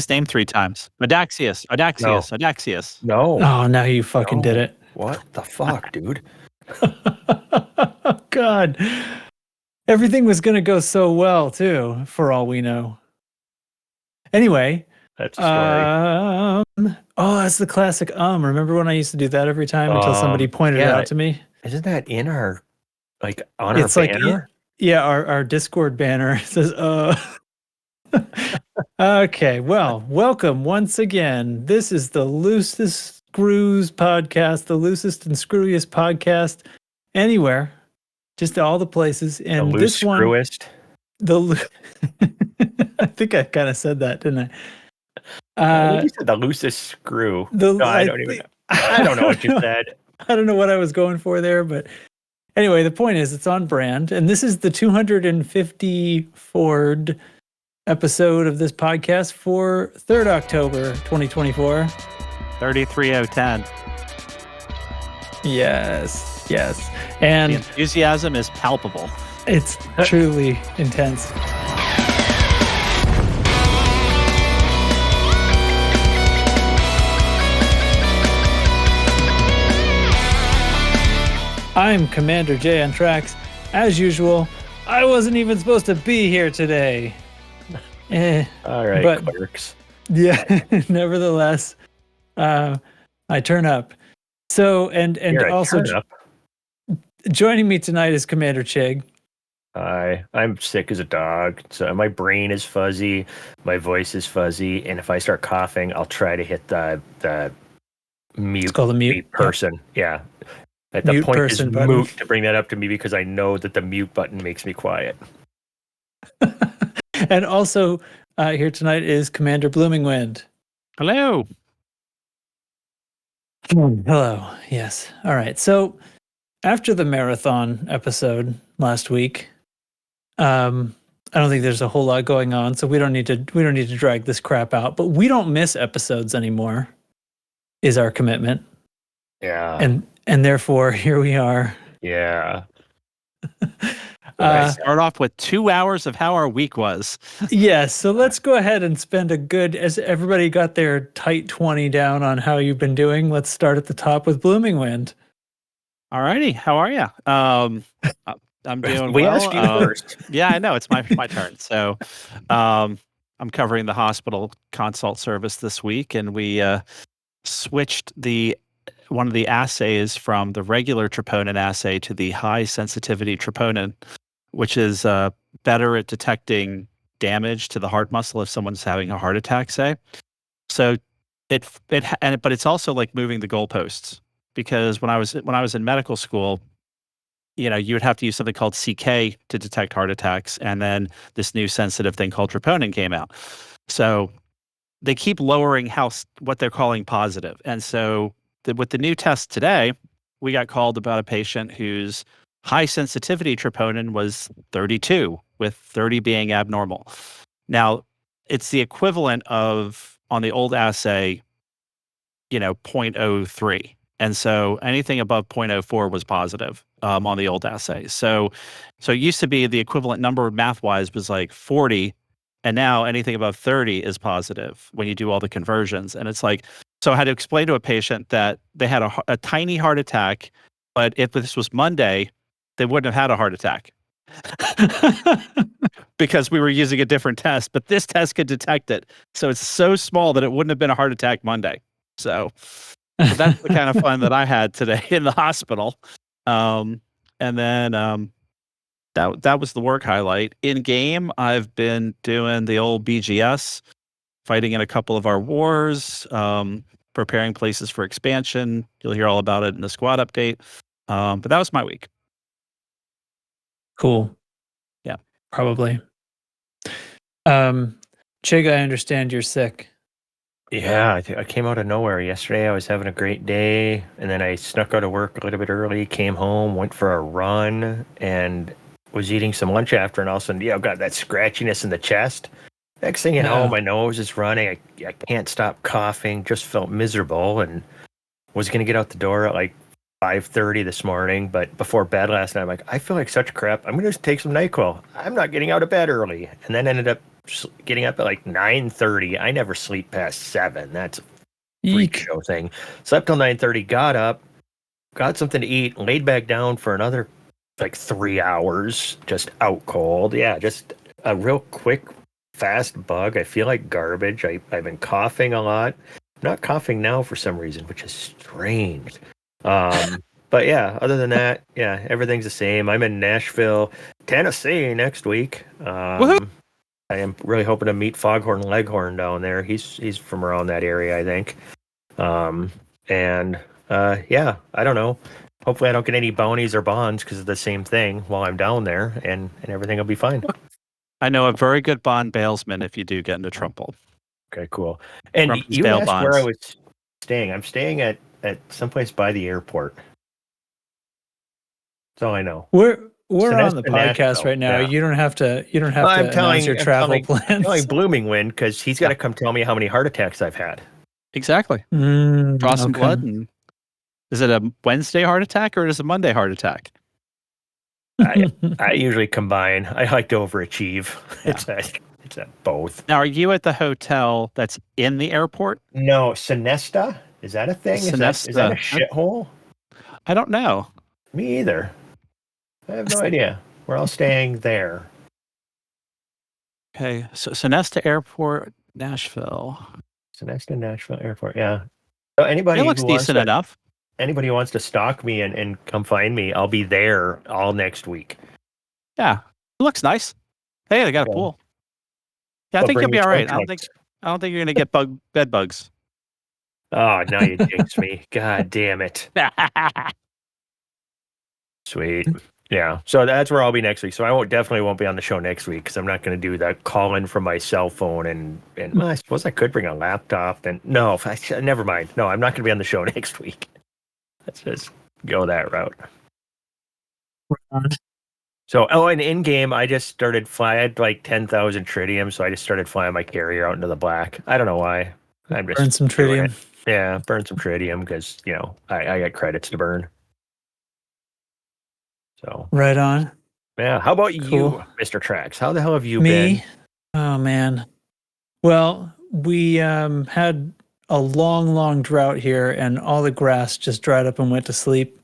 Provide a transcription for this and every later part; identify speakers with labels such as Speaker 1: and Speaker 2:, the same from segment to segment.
Speaker 1: his name 3 times. Adaxius.
Speaker 2: No.
Speaker 3: Oh, now you fucking did it.
Speaker 2: What the fuck, dude?
Speaker 3: God. Everything was going to go so well, too, for all we know. Anyway.
Speaker 2: That's a story.
Speaker 3: That's the classic Remember when I used to do that every time until somebody pointed it out to me?
Speaker 2: Isn't that in our, like, on our banner?
Speaker 3: Our Discord banner says, Okay, well, welcome once again. This is the Loosest Screws podcast, the loosest and screwiest podcast anywhere, just all the places. And this one,
Speaker 2: screwiest.
Speaker 3: I think I kind of said that, didn't I?
Speaker 2: I think you said the loosest screw. I don't even know. I don't know what you said.
Speaker 3: I don't know what I was going for there, but anyway, the point is it's on brand. And this is the 254th episode of this podcast for 3rd October, 2024.
Speaker 1: 33010.
Speaker 3: Yes. And
Speaker 1: the enthusiasm is palpable.
Speaker 3: It's truly intense. I'm Commander Jay on tracks. As usual, I wasn't even supposed to be here today.
Speaker 2: All right, clerks.
Speaker 3: Yeah, nevertheless, I turn up. So, and also joining me tonight is Commander Chig.
Speaker 2: Hi, I'm sick as a dog. So my brain is fuzzy, my voice is fuzzy, and if I start coughing, I'll try to hit the mute.
Speaker 3: It's called a mute
Speaker 2: person. Yeah. At the point is moot to bring that up to me because I know that the mute button makes me quiet.
Speaker 3: And also here tonight is Commander Bloomingwind.
Speaker 1: Hello.
Speaker 3: Hello. Yes. All right. So after the marathon episode last week, I don't think there's a whole lot going on, so we don't need to drag this crap out. But we don't miss episodes anymore, is our commitment.
Speaker 2: Yeah.
Speaker 3: And therefore, here we are.
Speaker 2: Yeah.
Speaker 1: Start off with 2 hours of how our week was.
Speaker 3: Yes, so let's go ahead and spend as everybody got their tight 20 down on how you've been doing, let's start at the top with Bloomingwind.
Speaker 1: All righty, how are you? I'm doing
Speaker 2: we
Speaker 1: well.
Speaker 2: Asked you first.
Speaker 1: Yeah, I know, it's my turn. So I'm covering the hospital consult service this week, and we switched one of the assays from the regular troponin assay to the high sensitivity troponin, which is better at detecting damage to the heart muscle if someone's having a heart attack, say. So but it's also like moving the goalposts, because when I was in medical school, you would have to use something called CK to detect heart attacks, and then this new sensitive thing called troponin came out. So they keep lowering what they're calling positive, and so with the new test today, we got called about a patient whose high sensitivity troponin was 32, with 30 being abnormal. Now, it's the equivalent of, on the old assay, 0.03. And so anything above 0.04 was positive on the old assay. So it used to be the equivalent number math-wise was like 40, and now anything above 30 is positive when you do all the conversions. And it's like, so I had to explain to a patient that they had a tiny heart attack, but if this was Monday, they wouldn't have had a heart attack because we were using a different test, but this test could detect it. So it's so small that it wouldn't have been a heart attack Monday. So that's the kind of fun that I had today in the hospital. And then that was the work highlight. In game, I've been doing the old BGS, fighting in a couple of our wars, preparing places for expansion. You'll hear all about it in the squad update. But that was my week.
Speaker 3: Cool.
Speaker 1: Yeah.
Speaker 3: Probably. Chig, I understand you're sick.
Speaker 2: Yeah, I came out of nowhere yesterday. I was having a great day, and then I snuck out of work a little bit early, came home, went for a run, and was eating some lunch after, and all of a sudden, I've got that scratchiness in the chest. Next thing you know, my nose is running. I can't stop coughing. Just felt miserable, and was going to get out the door at like 5:30 this morning. But before bed last night, I'm like, I feel like such crap. I'm going to take some NyQuil. I'm not getting out of bed early, and then ended up getting up at like 9:30. I never sleep past 7. That's a freak
Speaker 3: Eek.
Speaker 2: show thing. Slept till 9:30, got up, got something to eat, laid back down for another like 3 hours, just out cold. Yeah, just a real quick, fast bug. I feel like garbage. I've been coughing a lot. I'm not coughing now for some reason, which is strange. But yeah, other than that, yeah, everything's the same. I'm in Nashville, Tennessee next week.
Speaker 1: Woohoo!
Speaker 2: I am really hoping to meet Foghorn Leghorn down there. He's from around that area, I think. Yeah, I don't know. Hopefully, I don't get any bounties or bonds because of the same thing while I'm down there, and everything will be fine.
Speaker 1: I know a very good bond bailsman if you do get into trouble.
Speaker 2: Okay, cool. And
Speaker 1: Grumpy's
Speaker 2: you
Speaker 1: bail
Speaker 2: asked where I
Speaker 1: bonds.
Speaker 2: was staying. I'm staying at someplace by the airport. That's all I know.
Speaker 3: We're
Speaker 2: So
Speaker 3: on
Speaker 2: that's
Speaker 3: the
Speaker 2: the
Speaker 3: podcast
Speaker 2: Nashville,
Speaker 3: right now.
Speaker 2: yeah.
Speaker 3: You don't have to. You don't have
Speaker 2: Well,
Speaker 3: to
Speaker 2: I'm
Speaker 3: announce
Speaker 2: telling
Speaker 3: your
Speaker 2: I'm
Speaker 3: travel
Speaker 2: telling- I'm
Speaker 3: plans.
Speaker 2: telling Blooming Wind because he's got to come tell me how many heart attacks I've had.
Speaker 1: Exactly.
Speaker 3: Mm,
Speaker 1: Draw some
Speaker 3: okay.
Speaker 1: blood. And is it a Wednesday heart attack or is it a Monday heart attack?
Speaker 2: I usually combine. I like to overachieve.
Speaker 1: Yeah.
Speaker 2: It's a both.
Speaker 1: Now, are you at the hotel that's in the airport?
Speaker 2: No, Sinesta? Is that a thing? Is that a
Speaker 1: Sinesta.
Speaker 2: shithole?
Speaker 1: I don't know.
Speaker 2: Me either. I have no idea. We're all staying there.
Speaker 1: Okay, so Sonesta Airport, Nashville.
Speaker 2: Sinesta Nashville Airport. Yeah. So anybody
Speaker 1: It looks
Speaker 2: who wants
Speaker 1: decent
Speaker 2: to,
Speaker 1: enough.
Speaker 2: anybody who wants to stalk me and come find me, I'll be there all next week.
Speaker 1: Yeah, it looks nice. Hey, they got a
Speaker 2: Yeah.
Speaker 1: pool. Yeah, I
Speaker 2: But
Speaker 1: think
Speaker 2: bring
Speaker 1: you'll be
Speaker 2: me
Speaker 1: all
Speaker 2: tow
Speaker 1: right. I
Speaker 2: trucks.
Speaker 1: don't think you're gonna get bed bugs.
Speaker 2: Oh, now you jinxed me. God damn it. Sweet. Yeah. So that's where I'll be next week. So I definitely won't be on the show next week because I'm not going to do that call in from my cell phone and well, I suppose I could bring a laptop and no, never mind. No, I'm not going to be on the show next week. Let's just go that route. So, and in game, I just started flying. I had like 10,000 tritium, so I just started flying my carrier out into the black. I don't know why. I'm just
Speaker 3: Burn some
Speaker 2: doing
Speaker 3: tritium.
Speaker 2: it. Yeah, burn some tritium because I got credits to burn. So
Speaker 3: Right on.
Speaker 2: yeah, how about you,
Speaker 3: Cool.
Speaker 2: Mr. Trax? How the hell have you
Speaker 3: Me?
Speaker 2: been?
Speaker 3: Oh man. Well, we had a long drought here, and all the grass just dried up and went to sleep.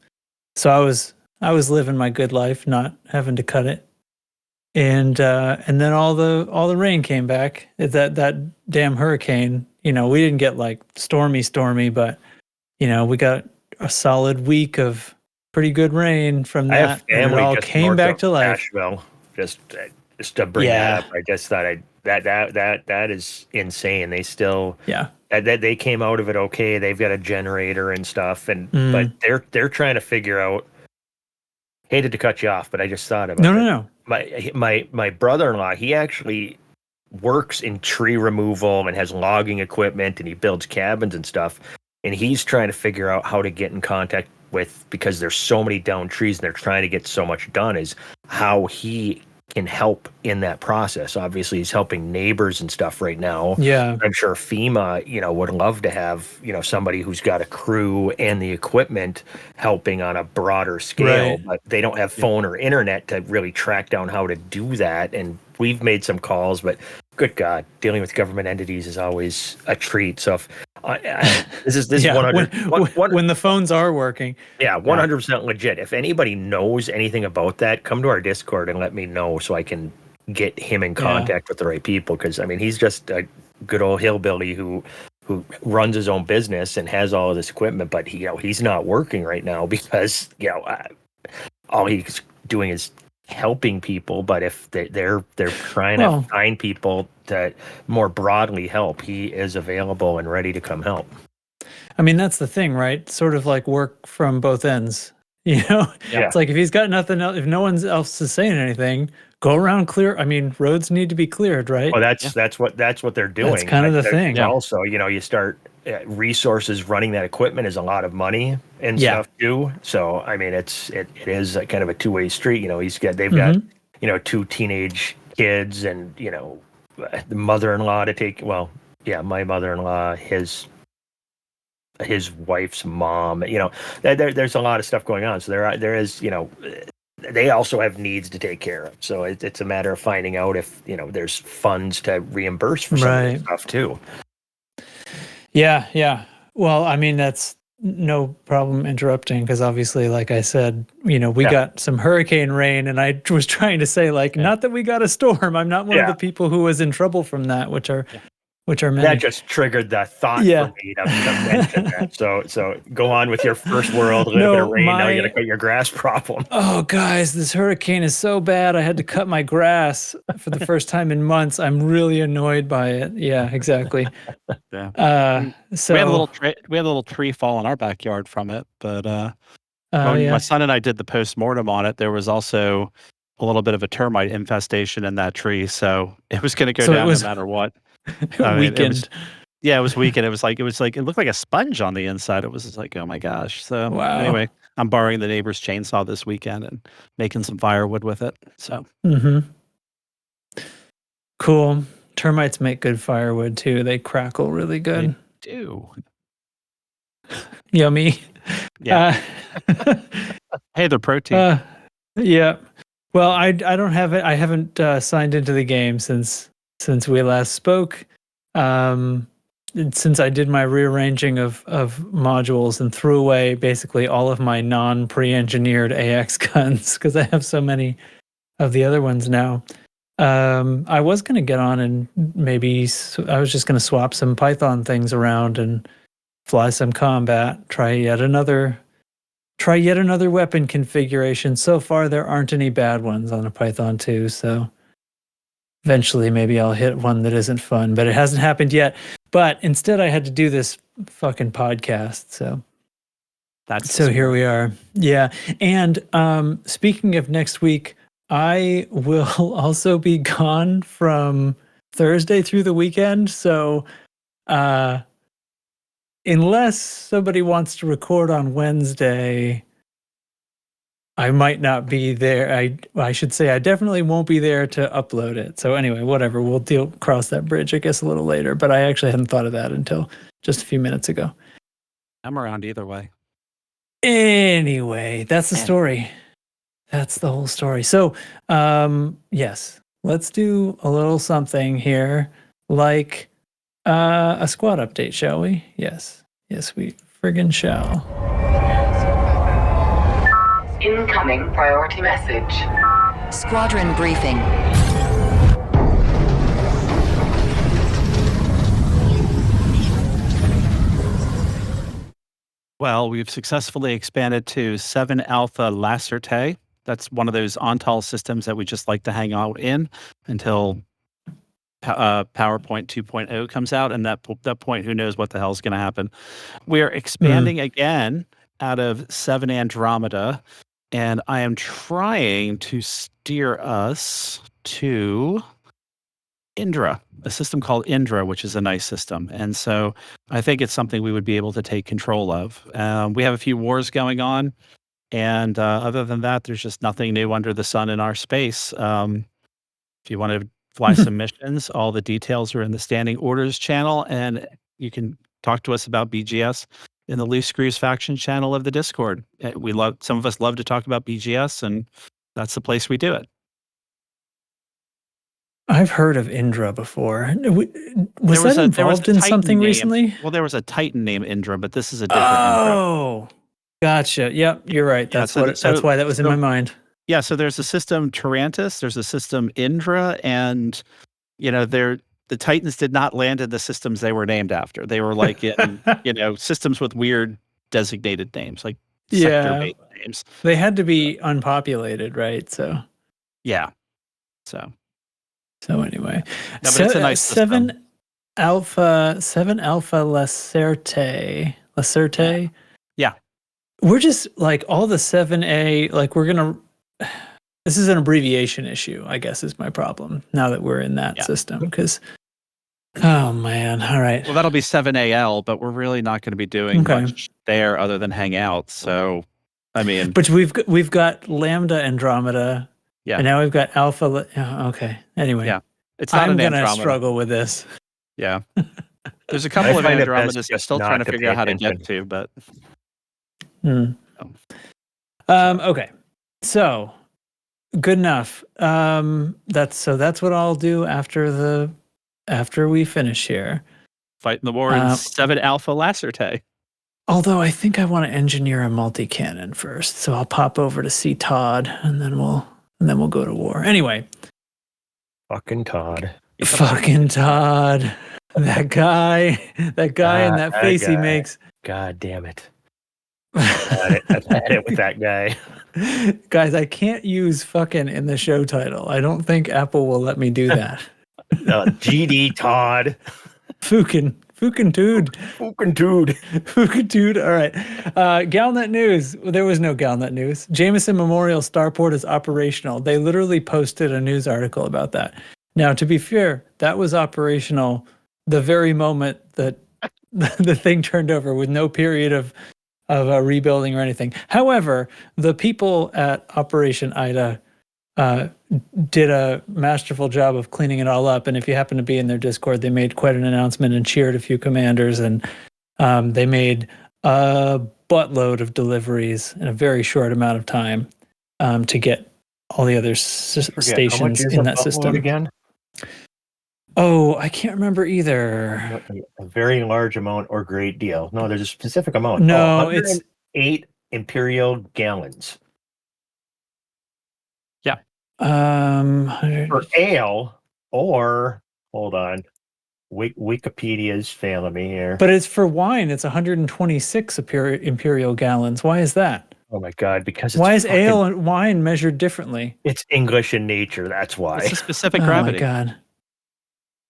Speaker 3: So I was living my good life, not having to cut it. And then all the rain came back. That damn hurricane. We didn't get like stormy, but we got a solid week of pretty good rain from
Speaker 2: I
Speaker 3: that,
Speaker 2: have
Speaker 3: and it
Speaker 2: family
Speaker 3: all
Speaker 2: just
Speaker 3: came
Speaker 2: north
Speaker 3: back
Speaker 2: of
Speaker 3: to life.
Speaker 2: Nashville. Just to bring
Speaker 3: Yeah.
Speaker 2: that up, I just thought that is insane. They still
Speaker 3: Yeah.
Speaker 2: that they came out of it okay. They've got a generator and stuff, but they're trying to figure out. Hated to cut you off, but I just thought about it.
Speaker 3: No.
Speaker 2: My brother-in-law, he actually works in tree removal and has logging equipment, and he builds cabins and stuff. And he's trying to figure out how to get in contact with, because there's so many downed trees and they're trying to get so much done, is how he can help in that process. Obviously, he's helping neighbors and stuff right now.
Speaker 3: Yeah.
Speaker 2: I'm sure FEMA, would love to have, somebody who's got a crew and the equipment helping on a broader scale,
Speaker 3: Right.
Speaker 2: but they don't have phone or internet to really track down how to do that. And we've made some calls, but good God, dealing with government entities is always a treat. So if this is
Speaker 3: Yeah,
Speaker 2: 100
Speaker 3: when the phones are working.
Speaker 2: yeah, 100% legit. If anybody knows anything about that, come to our Discord and let me know so I can get him in contact with the right people. Because he's just a good old hillbilly who runs his own business and has all of this equipment, but he's not working right now because all he's doing is helping people. But if they're trying to find people that more broadly help, he is available and ready to come help.
Speaker 3: I mean, that's the thing, right? Sort of like work from both ends.
Speaker 2: Yeah.
Speaker 3: It's like if he's got nothing else, if no one else is saying anything, go around clear. I mean, roads need to be cleared, right?
Speaker 2: Well, that's what they're doing.
Speaker 3: That's kind of the thing.
Speaker 2: Also, you start resources running that equipment is a lot of money and stuff too. So I mean, it is kind of a two-way street. They've got 2 teenage kids and the mother-in-law to take. Well, yeah, my mother-in-law, his wife's mom. There's a lot of stuff going on. So there is they also have needs to take care of. So it's a matter of finding out if there's funds to reimburse for some of
Speaker 3: Right.
Speaker 2: that stuff too.
Speaker 3: Yeah. Well, I mean, that's no problem interrupting because obviously, like I said, we got some hurricane rain, and I was trying to say, not that we got a storm. I'm not one of the people who was in trouble from that, which are many.
Speaker 2: That just triggered that thought for me to mention that. So go on with your first world, a little bit of rain. Now you got to cut your grass problem.
Speaker 3: Oh, guys, this hurricane is so bad. I had to cut my grass for the first time in months. I'm really annoyed by it. Yeah, exactly.
Speaker 1: Yeah.
Speaker 3: So
Speaker 1: we had a little tree fall in our backyard from it, but when my son and I did the postmortem on it, there was also a little bit of a termite infestation in that tree, so it was going to go down no matter what.
Speaker 3: Weakened.
Speaker 1: It was weakened. It looked like a sponge on the inside. It was just like, oh my gosh. So anyway, I'm borrowing the neighbor's chainsaw this weekend and making some firewood with it. So
Speaker 3: cool. Termites make good firewood too. They crackle really good.
Speaker 1: They do.
Speaker 3: Yummy.
Speaker 1: Yeah. Hey, they're protein.
Speaker 3: Yeah. Well, I don't have it. I haven't signed into the game since we last spoke. Since I did my rearranging of modules and threw away basically all of my non-pre-engineered AX guns because I have so many of the other ones now. I was going to get on and maybe I was just going to swap some Python things around and fly some combat, try yet another weapon configuration. So far, there aren't any bad ones on a Python 2, so eventually maybe I'll hit one that isn't fun, but it hasn't happened yet. But instead, I had to do this fucking podcast, so here we are. Yeah, and speaking of next week, I will also be gone from Thursday through the weekend, so unless somebody wants to record on Wednesday, I might not be there. I should say I definitely won't be there to upload it. So anyway, whatever. We'll cross that bridge, I guess, a little later. But I actually hadn't thought of that until just a few minutes ago.
Speaker 1: I'm around either way.
Speaker 3: Anyway, that's the story. That's the whole story. So, yes, let's do a little something here, like a squad update, shall we? Yes, we friggin' shall.
Speaker 4: Incoming priority message.
Speaker 5: Squadron briefing.
Speaker 1: Well, we've successfully expanded to 7 Alpha Lacertae. That's one of those ONTAL systems that we just like to hang out in until PowerPoint 2.0 comes out. And that point, who knows what the hell is going to happen. We're expanding again out of 7 Andromeda. And I am trying to steer us to Indra, a system called Indra, which is a nice system. And so I think it's something we would be able to take control of. We have a few wars going on. And other than that, there's just nothing new under the sun in our space. If you want to fly some missions, all the details are in the standing orders channel. And you can talk to us about BGS in the Loose Screws faction channel of the Discord. Some of us love to talk about BGS, and that's the place we do it.
Speaker 3: I've heard of Indra before. Was that involved in something recently?
Speaker 1: Well, there was a Titan named Indra, but this is a different Indra.
Speaker 3: Oh, gotcha. Yep, you're right. That's why that was in my mind.
Speaker 1: Yeah, so there's a system Tarantus, there's a system Indra, and the Titans did not land in the systems they were named after. They were like in, systems with weird designated names, like sector-based names.
Speaker 3: They had to be unpopulated, right? So
Speaker 1: yeah.
Speaker 3: So anyway,
Speaker 1: no, but it's a nice
Speaker 3: 7 Alpha Lacertae.
Speaker 1: Yeah.
Speaker 3: We're just like all the 7A, like this is an abbreviation issue, I guess, is my problem now that we're in that system. Because, oh man, all right.
Speaker 1: Well, that'll be 7AL, but we're really not going to be doing much there other than hang out. So, I mean,
Speaker 3: but we've got Lambda Andromeda.
Speaker 1: Yeah.
Speaker 3: And now we've got Alpha. Okay. Anyway.
Speaker 1: Yeah. It's not
Speaker 3: I'm going to struggle with this.
Speaker 1: Yeah. There's a couple of Andromedas I'm still trying to figure out how to get to, but.
Speaker 3: Okay. So Good enough. That's what I'll do after we finish here.
Speaker 1: Fighting the war in 7 Alpha Lacertae.
Speaker 3: Although I think I want to engineer a multi-cannon first, so I'll pop over to see Toodd, and then we'll go to war. Anyway,
Speaker 2: Fucking Toodd.
Speaker 3: fucking Toodd, that guy, and that face he makes.
Speaker 2: God damn it! I've had it with that guy.
Speaker 3: Guys, I can't use "fucking" in the show title. I don't think Apple will let me do that.
Speaker 2: GD Toodd.
Speaker 3: Fookin Toodd. Fookin Toodd. All right. Galnet news. There was no Galnet news. Jameson Memorial Starport is operational. They literally posted a news article about that. Now, to be fair, that was operational the very moment that the thing turned over, with no period of rebuilding or anything. However, the people at Operation Ida did a masterful job of cleaning it all up. And if you happen to be in their Discord, they made quite an announcement and cheered a few commanders. And they made a buttload of deliveries in a very short amount of time to get all the other stations in that system.
Speaker 2: Again?
Speaker 3: Oh, I can't remember either.
Speaker 2: A very large amount or great deal. No, there's a specific amount.
Speaker 3: No, it's
Speaker 2: 8 imperial gallons.
Speaker 1: Yeah.
Speaker 2: For ale, or hold on, Wikipedia's failing me here.
Speaker 3: But it's for wine. It's 126 imperial gallons. Why is that?
Speaker 2: Oh my God! Because
Speaker 3: why is ale and wine measured differently?
Speaker 2: It's English in nature. That's why.
Speaker 1: It's a specific gravity.
Speaker 3: Oh my God.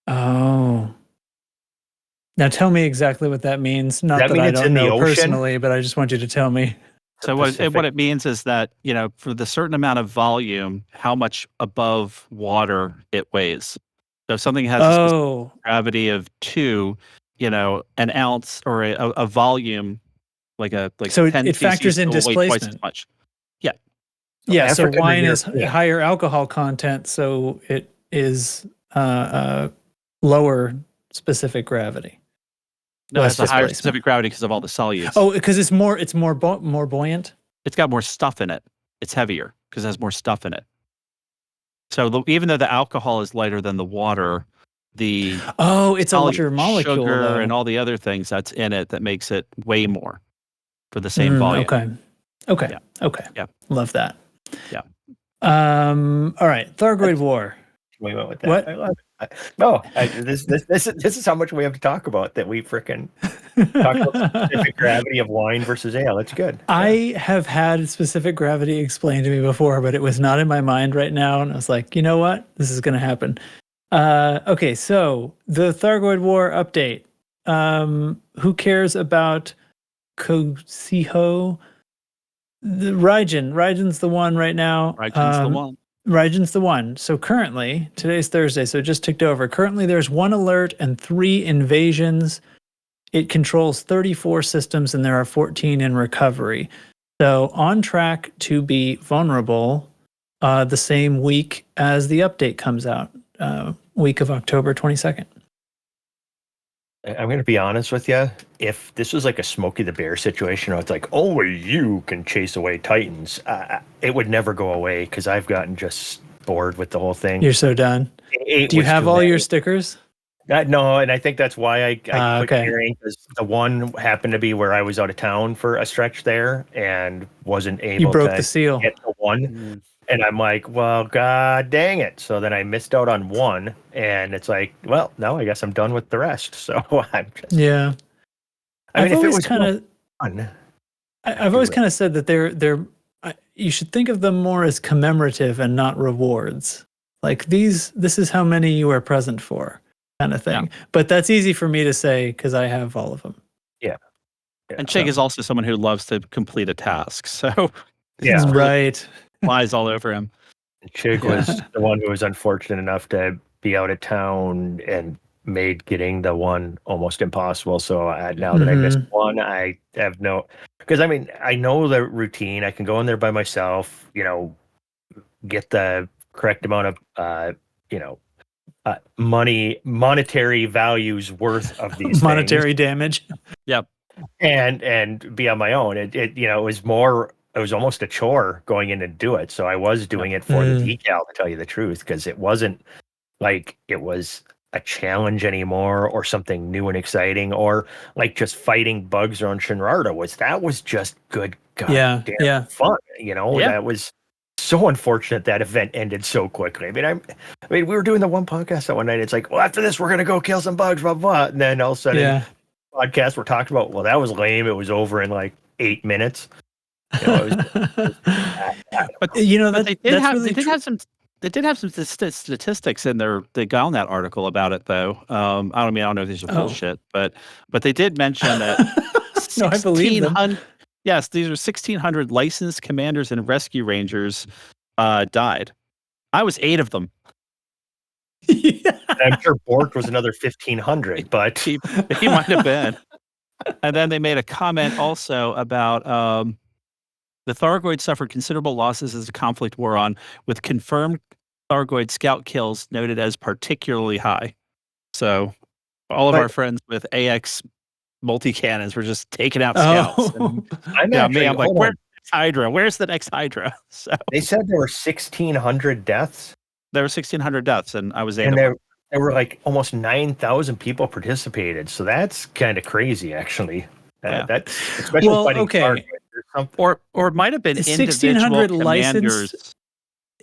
Speaker 3: Oh. Now tell me exactly what that means. Not that I don't know personally, but I just want you to tell me.
Speaker 1: So what it means is that, for the certain amount of volume, how much above water it weighs. So if something has a specific gravity of 2, an ounce or a volume,
Speaker 3: so
Speaker 1: 10
Speaker 3: it factors in displacement.
Speaker 1: Twice as much. Yeah.
Speaker 3: Yeah. So wine is higher alcohol content, so it is lower specific gravity.
Speaker 1: No, it's a higher specific gravity because of all the solutes.
Speaker 3: Oh, because it's more buoyant.
Speaker 1: It's got more stuff in it. It's heavier because it has more stuff in it. So even though the alcohol is lighter than the water, it's a larger molecule, sugar and all the other things that's in it that makes it way more for the same volume.
Speaker 3: Okay.
Speaker 1: Yeah.
Speaker 3: Love that.
Speaker 1: Yeah.
Speaker 3: All right. Thargoid War.
Speaker 2: We went with that.
Speaker 3: What?
Speaker 2: I love it. This is how much we have to talk about, that we frickin' talk about the specific gravity of wine versus ale. That's good.
Speaker 3: I have had specific gravity explained to me before, but it was not in my mind right now. And I was like, you know what? This is going to happen. Okay, so the Thargoid War update. Who cares about Cocijo? The Raijin's the one right now. Raijin's the one. So currently, today's Thursday, so it just ticked over. Currently, there's 1 alert and 3 invasions. It controls 34 systems, and there are 14 in recovery. So on track to be vulnerable the same week as the update comes out, week of October 22nd.
Speaker 2: I'm going to be honest with you. If this was like a Smokey the Bear situation, or it's like, only you can chase away Titans, it would never go away because I've gotten just bored with the whole thing.
Speaker 3: You're so done. Do you have all your stickers?
Speaker 2: No, and I think that's why I quit carrying, because the one happened to be where I was out of town for a stretch there and wasn't able to
Speaker 3: the seal.
Speaker 2: Get the one. And I'm like, well, God dang it. So then I missed out on one, and it's like, well, now I guess I'm done with the rest. So I'm just...
Speaker 3: Yeah.
Speaker 2: I mean, if it was kind of fun.
Speaker 3: I've always kind of said that they're you should think of them more as commemorative and not rewards. Like this is how many you are present for, kind of thing. Yeah. But that's easy for me to say because I have all of them.
Speaker 2: Yeah.
Speaker 1: And Chig is also someone who loves to complete a task. So
Speaker 3: yeah, right.
Speaker 1: Flies all over him.
Speaker 2: Chig was the one who was unfortunate enough to be out of town and made getting the one almost impossible. So now that I missed one, I have because I mean, I know the routine. I can go in there by myself, get the correct amount of, monetary values worth of these
Speaker 3: monetary damage.
Speaker 1: Yep.
Speaker 2: And be on my own. It was more was almost a chore going in to do it. So I was doing it for the decal, to tell you the truth, because it wasn't like it was a challenge anymore or something new and exciting, or like just fighting bugs around Shinrarta. That was just good goddamn fun. That was so unfortunate that event ended so quickly. I mean, we were doing the one podcast that one night. It's like, well, after this, we're gonna go kill some bugs, blah blah. And then all of a sudden, podcast we're talking about, well, that was lame. It was over in like 8 minutes.
Speaker 1: But they did have some statistics in the Galnet article about it, though. I don't know if these are bullshit, but they did mention that.
Speaker 3: No, I believe them.
Speaker 1: Yes, these are 1,600 licensed commanders and rescue rangers died. I was 8 of them.
Speaker 2: I'm sure Bork was another 1,500, but
Speaker 1: he might have been. And then they made a comment also about the Thargoid suffered considerable losses as the conflict wore on, with confirmed Thargoid scout kills noted as particularly high. So all of our friends with AX multi-cannons were just taking out scouts. I'm like, where's Hydra? Where's the next Hydra? So
Speaker 2: they said there were 1,600 deaths.
Speaker 1: There were 1,600 deaths, and I was 8
Speaker 2: and
Speaker 1: of them.
Speaker 2: There were like almost 9,000 people participated. So that's kind of crazy, actually. That's especially fighting
Speaker 1: or it might have been 1,600
Speaker 3: licensed.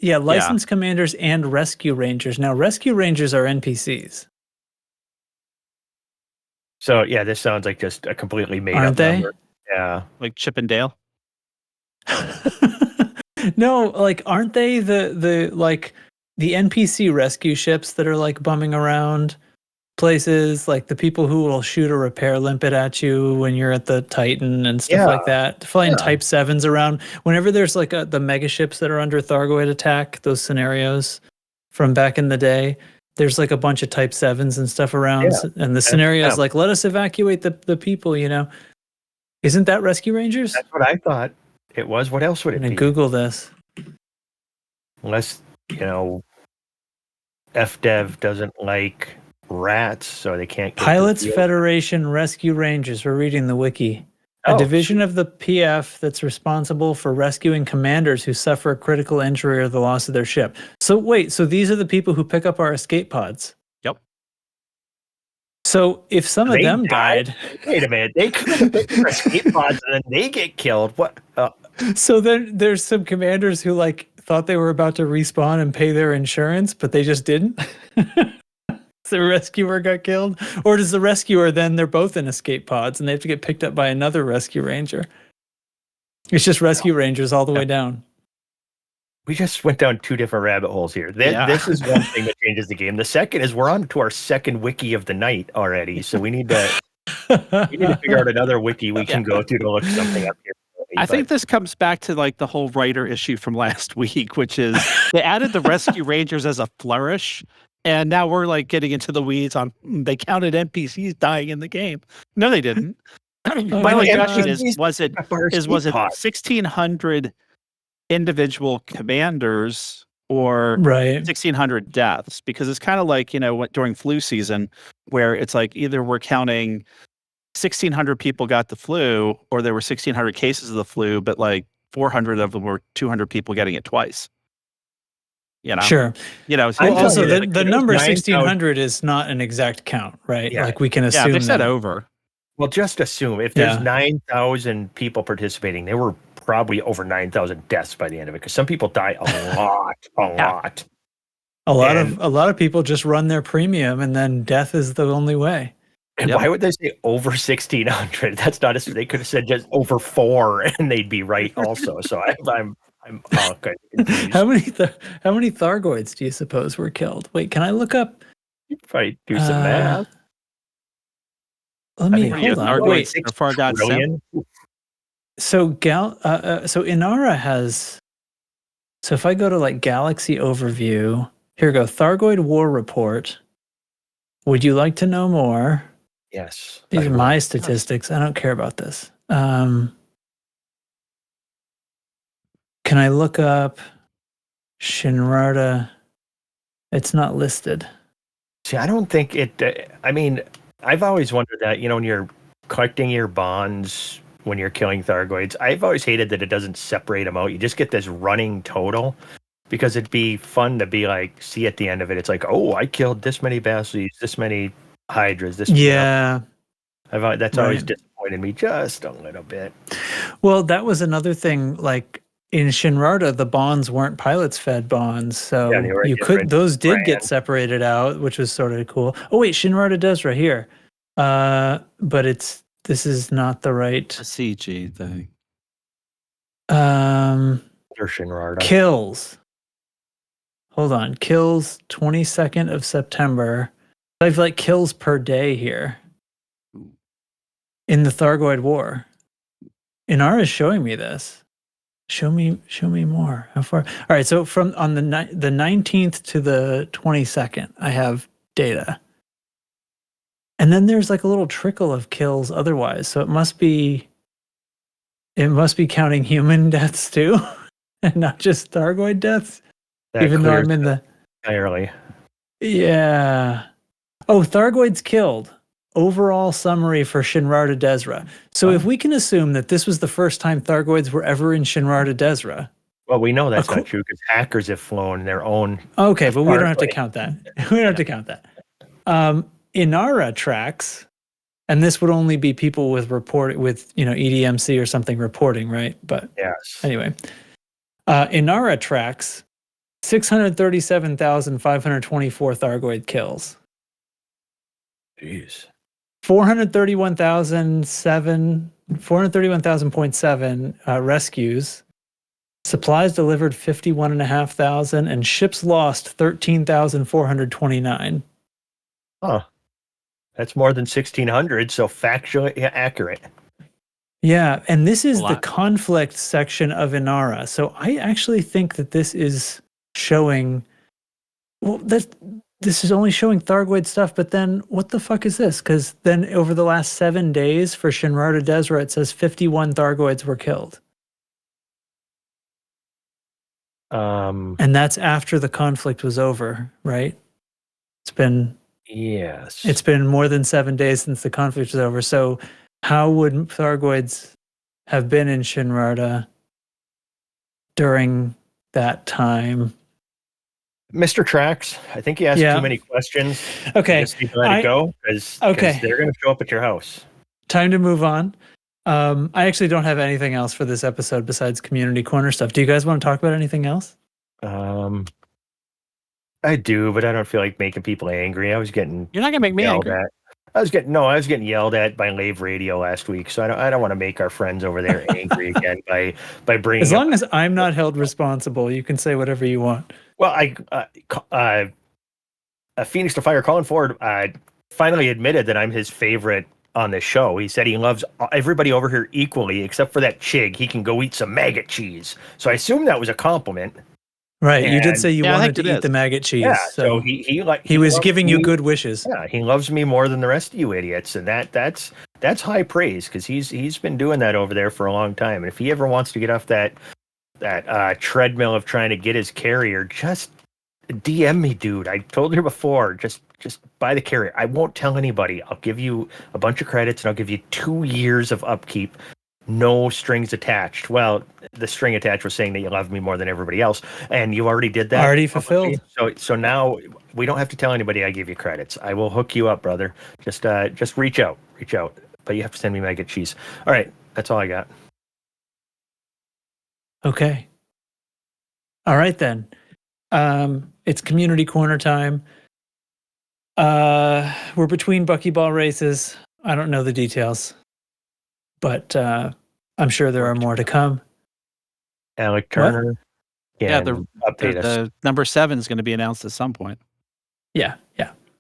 Speaker 3: Licensed commanders and rescue rangers. Now, rescue rangers are NPCs.
Speaker 2: So this sounds like just a completely made up number. Yeah,
Speaker 1: like Chip and Dale.
Speaker 3: No, like aren't they the NPC rescue ships that are like bumming around places, like the people who will shoot a repair limpet at you when you're at the Titan and stuff like that, flying Type 7s around. Whenever there's like the mega ships that are under Thargoid attack, those scenarios from back in the day, there's like a bunch of Type 7s and stuff around, and the scenario is like, let us evacuate the people, Isn't that Rescue Rangers?
Speaker 2: That's what I thought it was. What else would it be?
Speaker 3: Google this.
Speaker 2: Unless, FDev doesn't like rats, so they can't get
Speaker 3: Pilots Federation Rescue Rangers. We're reading the wiki. A division of the PF that's responsible for rescuing commanders who suffer a critical injury or the loss of their ship. So wait, these are the people who pick up our escape pods?
Speaker 1: Yep.
Speaker 3: So if some of them died...
Speaker 2: Wait a minute, they could have picked up escape pods and then they get killed. What?
Speaker 3: So then there's some commanders who thought they were about to respawn and pay their insurance, but they just didn't? The rescuer got killed? Or does the rescuer then, they're both in escape pods and they have to get picked up by another rescue ranger? It's just rescue rangers all the way down.
Speaker 2: We just went down 2 different rabbit holes here. This is one thing that changes the game. The second is we're on to our second wiki of the night already. So we need to figure out another wiki we can go to look something up here.
Speaker 1: I think this comes back to the whole writer issue from last week, which is they added the rescue rangers as a flourish. And now we're getting into the weeds on they counted NPCs dying in the game. No, they didn't. My question is, was it 1,600 individual commanders or 1,600 deaths? Because it's kind of like, during flu season, where it's like either we're counting 1,600 people got the flu, or there were 1,600 cases of the flu, but 400 of them were 200 people getting it twice.
Speaker 3: Sure. Also, the number 1,600 is not an exact count, right?
Speaker 2: Yeah.
Speaker 3: We can assume.
Speaker 1: Yeah, they said over.
Speaker 2: Well, just assume if there's 9,000 people participating, there were probably over 9,000 deaths by the end of it, because some people die a lot.
Speaker 3: A lot of people just run their premium, and then death is the only way.
Speaker 2: And why would they say over 1,600? That's not they could have said just over 4, and they'd be right also. So I'm all kind of confused.
Speaker 3: How many Thargoids do you suppose were killed? Wait, can I look up?
Speaker 2: You probably do some math.
Speaker 3: Let me hold on. Wait,
Speaker 1: far God sent.
Speaker 3: So Inara has. So if I go to Galaxy Overview, here we go. Thargoid War Report. Would you like to know more?
Speaker 2: Yes.
Speaker 3: These are my statistics. I don't care about this. Can I look up Shinrarta? It's not listed.
Speaker 2: See, I don't think it. I've always wondered that, when you're collecting your bonds when you're killing Thargoids. I've always hated that it doesn't separate them out. You just get this running total, because it'd be fun to be like, see at the end of it, it's like, oh, I killed this many Basiles, this many Hydras, this.
Speaker 3: Yeah.
Speaker 2: That's always disappointed me just a little bit.
Speaker 3: Well, that was another thing. Like in Shinrarta, the bonds weren't pilots fed bonds, so those did get separated out, which was sort of cool. Oh wait, Shinrarta Desra here, but this is not the right
Speaker 1: CG thing.
Speaker 2: Or Shinrarta
Speaker 3: kills. Hold on, kills 22nd of September. I have like kills per day here. In the Thargoid War. Inara is showing me this. Show me more. How far? All right, so from on the 19th to the 22nd, I have data. And then there's like a little trickle of kills otherwise. So it must be counting human deaths too, and not just Thargoid deaths. Even though I'm in the
Speaker 2: entirely.
Speaker 3: Yeah. Oh, Thargoids killed. Overall summary for Shinrarta Desra. So if we can assume that this was the first time Thargoids were ever in Shinrarta Desra.
Speaker 2: Well, we know that's not true because hackers have flown their own.
Speaker 3: Okay, but we don't have to count that. We don't have to count that. Inara tracks, and this would only be people with EDMC or something reporting, right? But
Speaker 2: yes.
Speaker 3: Anyway, Inara tracks 637,524 Thargoid kills.
Speaker 2: Jeez.
Speaker 3: 431,000.7 rescues, supplies delivered 51,500, and ships lost 13,429.
Speaker 2: Huh. That's more than 1,600, so factually accurate.
Speaker 3: Yeah, and this is the conflict section of Inara. So I actually think that this is showing. Well, this is only showing Thargoid stuff, but then what the fuck is this? Because then over the last 7 days for Shinrarta Desra, it says 51 Thargoids were killed. And that's after the conflict was over, right? It's been more than 7 days since the conflict was over. So how would Thargoids have been in Shinrarta during that time?
Speaker 2: Mr. Trax, I think you asked too many questions.
Speaker 3: Okay.
Speaker 2: You just need to let it go because they're going to show up at your house.
Speaker 3: Time to move on. I actually don't have anything else for this episode besides community corner stuff. Do you guys want to talk about anything else?
Speaker 2: I do, but I don't feel like making people angry. I was getting
Speaker 1: You're not going to make me angry.
Speaker 2: I was getting yelled at by Lave Radio last week, so I don't want to make our friends over there angry again by bringing.
Speaker 3: As long as I'm not held responsible, you can say whatever you want.
Speaker 2: Well, Phoenix to Fire, Colin Ford, finally admitted that I'm his favorite on this show. He said he loves everybody over here equally, except for that Chig. He can go eat some maggot cheese. So I assume that was a compliment.
Speaker 3: Right, you did say you wanted to eat the maggot cheese.
Speaker 2: Yeah, so he
Speaker 3: was giving you good wishes.
Speaker 2: Yeah, he loves me more than the rest of you idiots, and that's high praise because he's been doing that over there for a long time. And if he ever wants to get off that treadmill of trying to get his carrier, just DM me, dude. I told you before, just buy the carrier. I won't tell anybody. I'll give you a bunch of credits and I'll give you 2 years of upkeep. No strings attached. Well, the string attached was saying that you love me more than everybody else, and you already did that.
Speaker 3: Already fulfilled.
Speaker 2: So now we don't have to tell anybody I give you credits. I will hook you up, brother. Just reach out. But you have to send me maggot cheese. All right, that's all I got.
Speaker 3: Okay. All right then. It's community corner time. We're between buckyball races. I don't know the details, but I'm sure there are more to come.
Speaker 2: Alec Turner.
Speaker 1: The number 7 is going to be announced at some point.
Speaker 3: Yeah.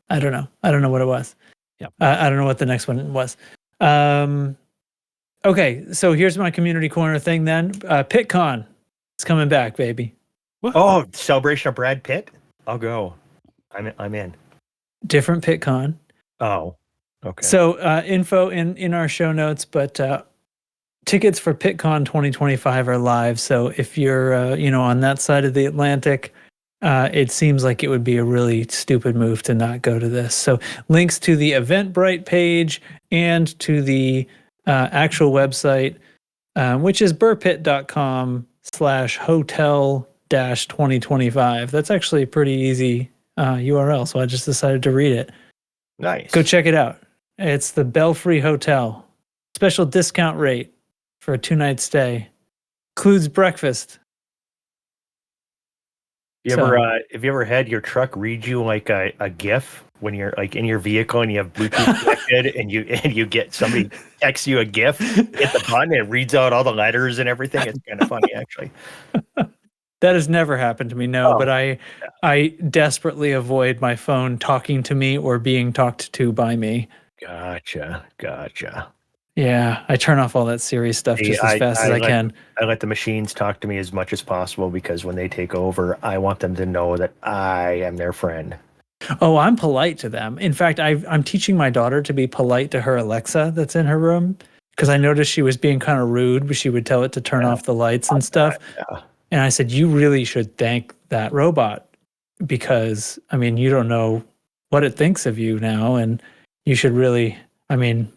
Speaker 3: I don't know what it was.
Speaker 1: Yeah.
Speaker 3: I don't know what the next one was. Okay, so here's my community corner thing then. PitCon. It's coming back, baby.
Speaker 2: Oh, celebration of Brad Pitt? I'll go. I'm in.
Speaker 3: Different PitCon.
Speaker 2: Oh, okay.
Speaker 3: So info in our show notes, but tickets for PitCon 2025 are live. So if you're on that side of the Atlantic, it seems like it would be a really stupid move to not go to this. So links to the Eventbrite page and to the actual website, which is burpit.com/hotel-2025. That's actually a pretty easy URL, so I just decided to read it.
Speaker 2: Nice.
Speaker 3: Go check it out. It's the Belfry Hotel. Special discount rate for a 2-night stay. Includes breakfast.
Speaker 2: Have you ever had your truck read you like a GIF when you're like in your vehicle and you have Bluetooth connected and you get somebody texts you a GIF, hit the button, and it reads out all the letters and everything? It's kind of funny, actually.
Speaker 3: That has never happened to me, no.
Speaker 2: Oh,
Speaker 3: But I desperately avoid my phone talking to me or being talked to by me.
Speaker 2: Gotcha.
Speaker 3: Yeah, I turn off all that Siri stuff just as fast as I can.
Speaker 2: I let the machines talk to me as much as possible because when they take over, I want them to know that I am their friend.
Speaker 3: Oh, I'm polite to them. In fact, I'm teaching my daughter to be polite to her Alexa that's in her room because I noticed she was being kind of rude, but she would tell it to turn off the lights and stuff.
Speaker 2: Yeah.
Speaker 3: And I said, you really should thank that robot because, I mean, you don't know what it thinks of you now. And you should really, I mean,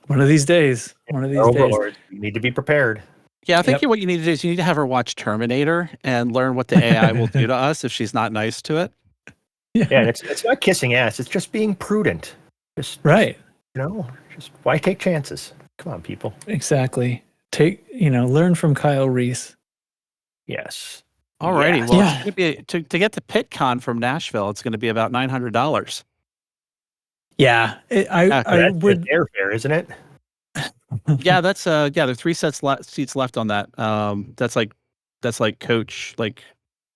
Speaker 3: one of these days.
Speaker 2: Overlords, you need to be prepared.
Speaker 1: Yeah, I think what you need to do is you need to have her watch Terminator and learn what the AI will do to us if she's not nice to it.
Speaker 2: Yeah, and it's not kissing ass. It's just being prudent.
Speaker 3: Right.
Speaker 2: Just why take chances? Come on, people.
Speaker 3: Exactly. Learn from Kyle Reese.
Speaker 2: Yes.
Speaker 1: Alrighty.
Speaker 2: Yes.
Speaker 1: Well, it's gonna be to get to PitCon from Nashville, it's going to be about $900.
Speaker 3: Yeah, I would.
Speaker 2: Airfare, isn't it?
Speaker 1: Yeah, that's there are 3 seats left on that. That's like coach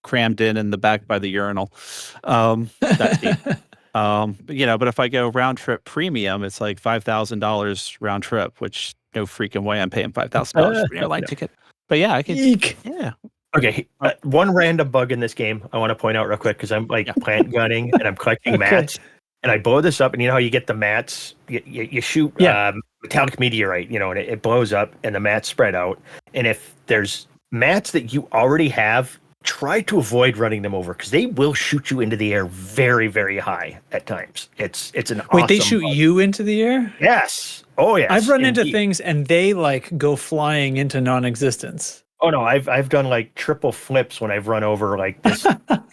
Speaker 1: crammed in the back by the urinal. That seat. But if I go round trip premium, it's like $5,000 round trip, which no freaking way I'm paying $5,000 for an airline ticket. But yeah, I can.
Speaker 3: Eek.
Speaker 1: Yeah.
Speaker 2: Okay, one random bug in this game I want to point out real quick because I'm plant gunning and I'm collecting mats. And I blow this up, and you know how you get the mats? You shoot metallic meteorite, and it blows up, and the mats spread out. And if there's mats that you already have, try to avoid running them over because they will shoot you into the air very, very high at times. It's an
Speaker 3: Wait,
Speaker 2: awesome
Speaker 3: they shoot
Speaker 2: bug.
Speaker 3: you into the air?
Speaker 2: Yes. Oh, yes.
Speaker 3: I've run into things, and they go flying into non-existence.
Speaker 2: Oh no, I've done like triple flips when I've run over like this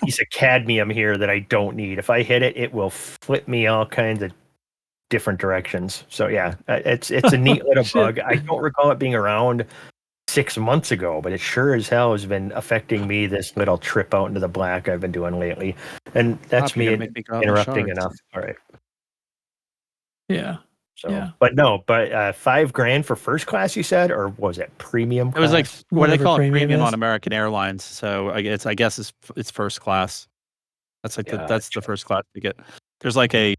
Speaker 2: piece of cadmium here that I don't need. If I hit it, it will flip me all kinds of different directions. So yeah, it's a neat little bug. I don't recall it being around 6 months ago, but it sure as hell has been affecting me this little trip out into the black I've been doing lately. And that's me interrupting enough. All right.
Speaker 3: Yeah.
Speaker 2: So,
Speaker 3: yeah.
Speaker 2: but $5,000 for first class, you said, or was it premium class?
Speaker 1: It was like what they call it premium
Speaker 3: is.
Speaker 1: on American Airlines. So I guess it's first class. That's that's the first class ticket. There's like a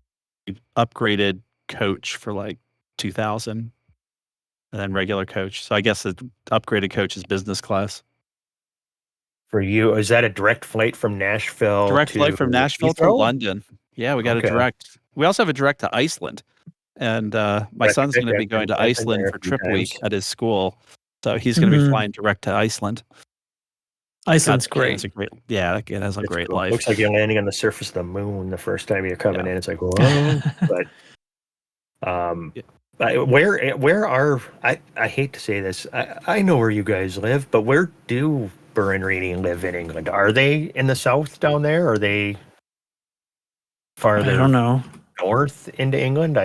Speaker 1: upgraded coach for like $2,000, and then regular coach. So I guess the upgraded coach is business class.
Speaker 2: For you, is that a direct flight from Nashville?
Speaker 1: Direct flight from Nashville to London. Yeah, we got a direct. We also have a direct to Iceland. And my son's going to be going to Iceland for trip week at his school. So he's going to be flying direct to Iceland.
Speaker 3: Iceland's great.
Speaker 1: It has a great
Speaker 2: cool.
Speaker 1: life.
Speaker 2: Looks like you're landing on the surface of the moon the first time you're coming in. It's like, whoa. But where are, I hate to say this, I know where you guys live, but where do Buur and Rheeney live in England? Are they in the south down there? Or are they farther
Speaker 3: I don't know.
Speaker 2: north into England?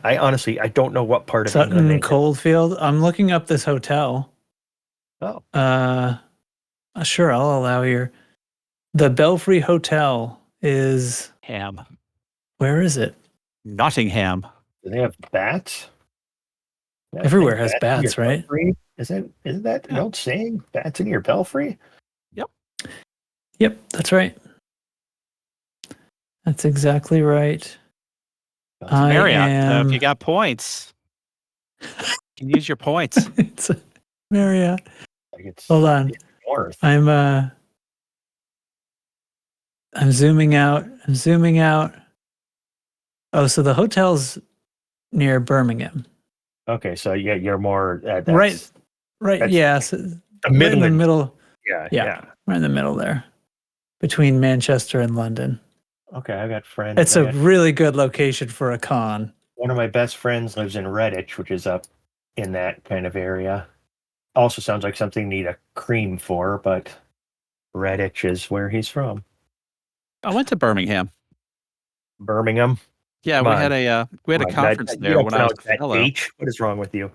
Speaker 2: I honestly don't know what part of England.
Speaker 3: Sutton Coldfield. I'm looking up this hotel.
Speaker 2: Oh.
Speaker 3: Sure, I'll allow you. The Belfry Hotel is
Speaker 1: Ham.
Speaker 3: Where is it?
Speaker 1: Nottingham.
Speaker 2: Do they have bats?
Speaker 3: Everywhere has bats, right?
Speaker 2: Belfry? Isn't that an old saying? Bats in your belfry?
Speaker 3: Yep, that's right. That's exactly right.
Speaker 1: Marriott. So if you got points, you can use your points.
Speaker 3: It's a Marriott. Hold on.
Speaker 2: North.
Speaker 3: I'm zooming out. Oh, so the hotel's near Birmingham.
Speaker 2: Okay, so you're more
Speaker 3: right. Yeah, so
Speaker 2: the
Speaker 3: right in the middle.
Speaker 2: Yeah.
Speaker 3: Right in the middle there, between Manchester and London.
Speaker 2: Okay, I got friends.
Speaker 3: It's a really good location for a con.
Speaker 2: One of my best friends lives in Redditch, which is up in that kind of area. Also sounds like something you need a cream for, but Redditch is where he's from.
Speaker 1: I went to Birmingham.
Speaker 2: Birmingham.
Speaker 1: Yeah,
Speaker 2: Come
Speaker 1: we
Speaker 2: on.
Speaker 1: had a conference
Speaker 2: You
Speaker 1: there
Speaker 2: don't
Speaker 1: when I was
Speaker 2: pronounce that
Speaker 1: hello.
Speaker 2: H. What is wrong with you?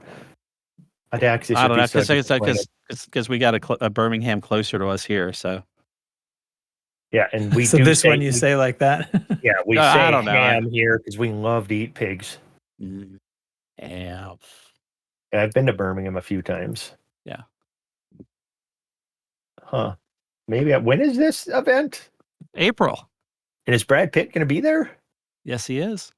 Speaker 2: Adaxis
Speaker 1: I
Speaker 2: would
Speaker 1: don't
Speaker 2: be
Speaker 1: know
Speaker 2: so disappointed.
Speaker 1: because we got a Birmingham closer to us here. So
Speaker 2: Yeah, and we
Speaker 3: So
Speaker 2: do
Speaker 3: this
Speaker 2: say,
Speaker 3: one you say like that?
Speaker 2: yeah, we
Speaker 1: I
Speaker 2: say
Speaker 1: don't know.
Speaker 2: ham here because we love to eat pigs.
Speaker 1: Yeah.
Speaker 2: Yeah, I've been to Birmingham a few times.
Speaker 1: Yeah.
Speaker 2: Huh. Maybe. When is this event?
Speaker 1: April.
Speaker 2: And is Brad Pitt going to be there?
Speaker 1: Yes, he is.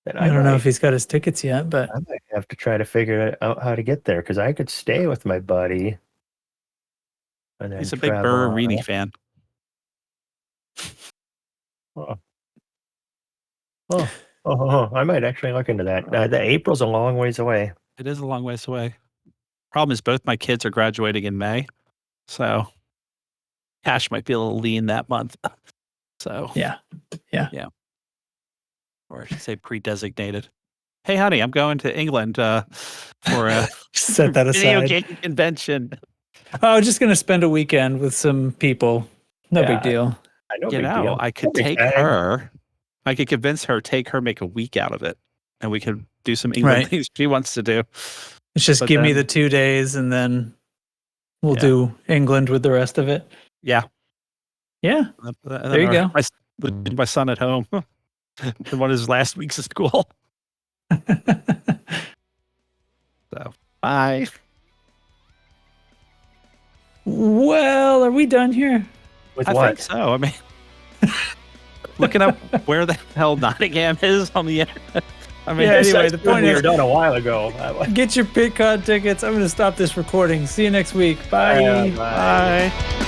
Speaker 2: Then
Speaker 3: I don't know if he's got his tickets yet, but
Speaker 2: I might have to try to figure out how to get there because I could stay with my buddy. And then
Speaker 1: He's a big
Speaker 2: travel
Speaker 1: Buur
Speaker 2: on.
Speaker 1: Rheeney fan.
Speaker 2: I might actually look into that. The April's a long ways away.
Speaker 1: It is a long ways away. Problem is, both my kids are graduating in May, so cash might be a little lean that month. So
Speaker 3: yeah.
Speaker 1: Or I should say pre-designated. Hey, honey, I'm going to England for a
Speaker 3: Set that
Speaker 1: video
Speaker 3: aside.
Speaker 1: game convention.
Speaker 3: Oh, just going to spend a weekend with some people. No
Speaker 2: Yeah.
Speaker 3: big deal.
Speaker 2: I know.
Speaker 1: You
Speaker 2: big
Speaker 1: know,
Speaker 2: deal.
Speaker 1: I could
Speaker 2: Every
Speaker 1: take
Speaker 2: time.
Speaker 1: her. I could convince her, take her, make a week out of it, and we could do some England
Speaker 3: Right.
Speaker 1: things she wants to do.
Speaker 3: It's just
Speaker 1: But
Speaker 3: give me
Speaker 1: then-
Speaker 3: the 2 days and then we'll
Speaker 1: Yeah.
Speaker 3: do England with the rest of it.
Speaker 1: Yeah.
Speaker 3: Yeah.
Speaker 1: And
Speaker 3: There you go.
Speaker 1: My son at home. In one of his last weeks of school. So, bye.
Speaker 3: Well, are we done here?
Speaker 2: With
Speaker 1: I
Speaker 2: what?
Speaker 1: think so. I mean, looking up where the hell Nottingham is on the internet. I mean,
Speaker 3: Yeah, anyway,
Speaker 2: That's
Speaker 3: the
Speaker 2: when
Speaker 3: point
Speaker 2: we
Speaker 3: is-
Speaker 2: were done a while ago.
Speaker 3: Get your PitCon tickets. I'm going to stop this recording. See you next week. Bye.
Speaker 2: Bye.
Speaker 1: bye.